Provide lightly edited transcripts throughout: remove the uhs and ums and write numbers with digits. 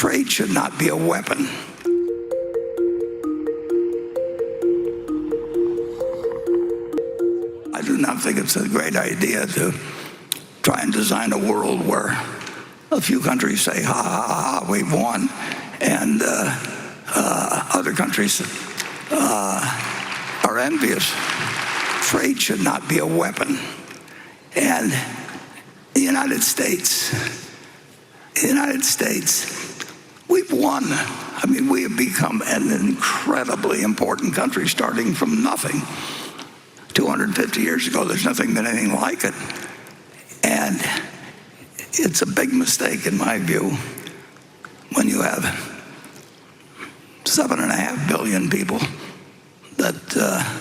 Trade should not be a weapon. I do not think it's a great idea to try and design a world where a few countries say, ha, ha, ha, we've won, and other countries are envious. Trade should not be a weapon. And the United States, we've won. I mean, we have become an incredibly important country starting from nothing. 250 years ago, there's nothing been anything like it. And it's a big mistake, in my view, when you have 7.5 billion people that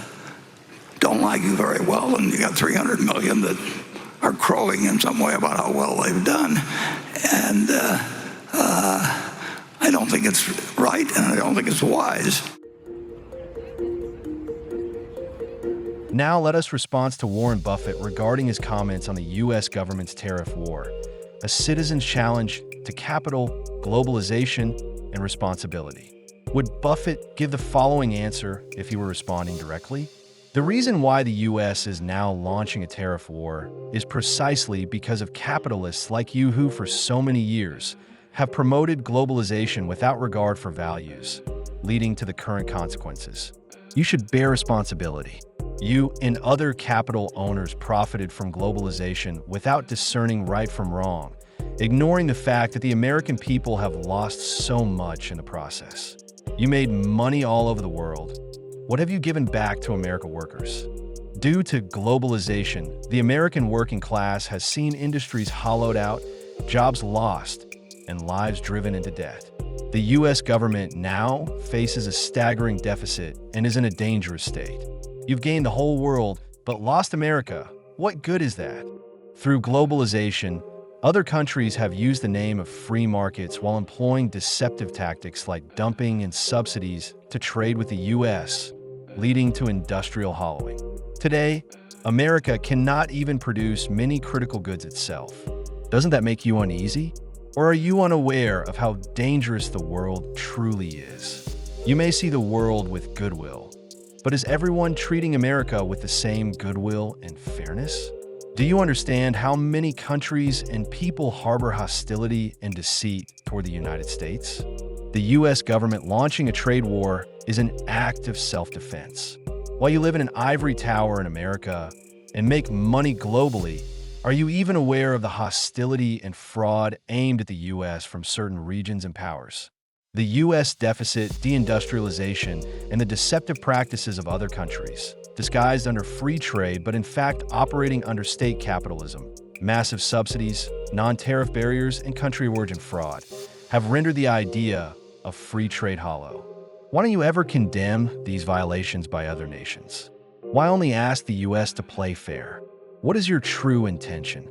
don't like you very well, and you got 300 million that are crowing in some way about how well they've done. And I don't think it's right, and I don't think it's wise. Now let us respond to Warren Buffett regarding his comments on the U.S. government's tariff war, a citizen's challenge to capital, globalization, and responsibility. Would Buffett give the following answer if he were responding directly? The reason why the U.S. is now launching a tariff war is precisely because of capitalists like you who, for so many years, have promoted globalization without regard for values, leading to the current consequences. You should bear responsibility. You and other capital owners profited from globalization without discerning right from wrong, ignoring the fact that the American people have lost so much in the process. You made money all over the world. What have you given back to American workers? Due to globalization, the American working class has seen industries hollowed out, jobs lost, and lives driven into debt. The U.S. government now faces a staggering deficit and is in a dangerous state. You've gained the whole world, but lost America. What good is that? Through globalization, other countries have used the name of free markets while employing deceptive tactics like dumping and subsidies to trade with the U.S., leading to industrial hollowing. Today, America cannot even produce many critical goods itself. Doesn't that make you uneasy? Or are you unaware of how dangerous the world truly is? You may see the world with goodwill, but is everyone treating America with the same goodwill and fairness? Do you understand how many countries and people harbor hostility and deceit toward the United States? The U.S. government launching a trade war is an act of self-defense. While you live in an ivory tower in America and make money globally, are you even aware of the hostility and fraud aimed at the U.S. from certain regions and powers? The U.S. deficit, deindustrialization, and the deceptive practices of other countries, disguised under free trade but in fact operating under state capitalism, massive subsidies, non-tariff barriers, and country origin fraud, have rendered the idea of free trade hollow. Why don't you ever condemn these violations by other nations? Why only ask the U.S. to play fair? What is your true intention?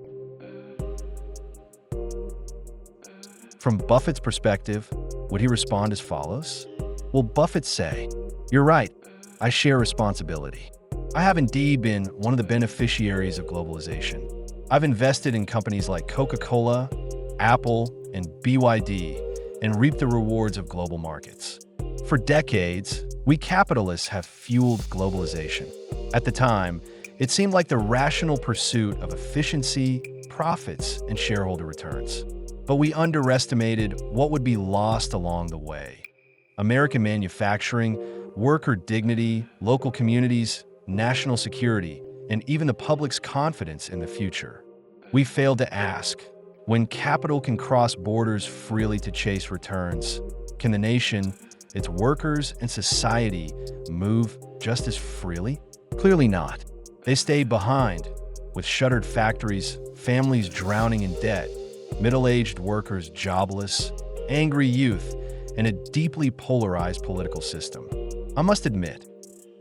From Buffett's perspective, would he respond as follows? Will Buffett say, "You're right, I share responsibility. I have indeed been one of the beneficiaries of globalization. I've invested in companies like Coca-Cola, Apple, and BYD, and reaped the rewards of global markets. For decades, we capitalists have fueled globalization. At the time, it seemed like the rational pursuit of efficiency, profits, and shareholder returns. But we underestimated what would be lost along the way. American manufacturing, worker dignity, local communities, national security, and even the public's confidence in the future. We failed to ask, when capital can cross borders freely to chase returns, can the nation, its workers, and society move just as freely? Clearly not. They stayed behind, with shuttered factories, families drowning in debt, middle-aged workers jobless, angry youth, and a deeply polarized political system. I must admit,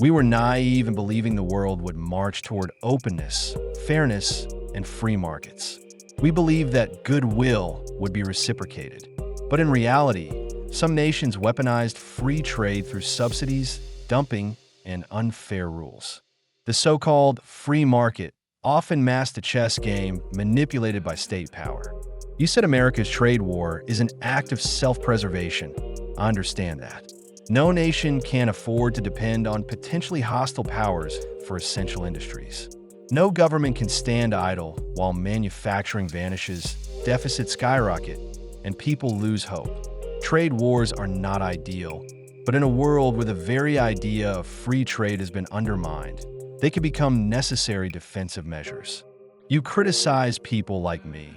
we were naive in believing the world would march toward openness, fairness, and free markets. We believed that goodwill would be reciprocated. But in reality, some nations weaponized free trade through subsidies, dumping, and unfair rules. The so-called free market often masked a chess game manipulated by state power. You said America's trade war is an act of self-preservation. I understand that. No nation can afford to depend on potentially hostile powers for essential industries. No government can stand idle while manufacturing vanishes, deficits skyrocket, and people lose hope. Trade wars are not ideal, but in a world where the very idea of free trade has been undermined, they can become necessary defensive measures. You criticize people like me,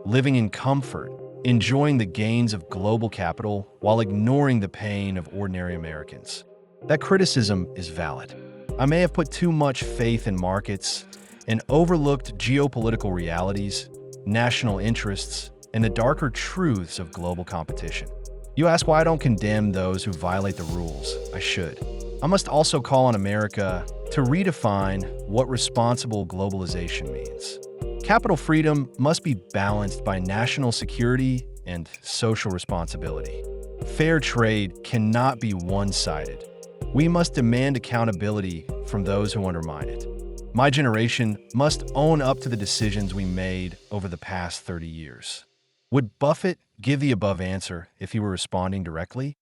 living in comfort, enjoying the gains of global capital while ignoring the pain of ordinary Americans. That criticism is valid. I may have put too much faith in markets and overlooked geopolitical realities, national interests, and the darker truths of global competition. You ask why I don't condemn those who violate the rules. I should. I must also call on America to redefine what responsible globalization means. Capital freedom must be balanced by national security and social responsibility. Fair trade cannot be one-sided. We must demand accountability from those who undermine it. My generation must own up to the decisions we made over the past 30 years. Would Buffett give the above answer if he were responding directly?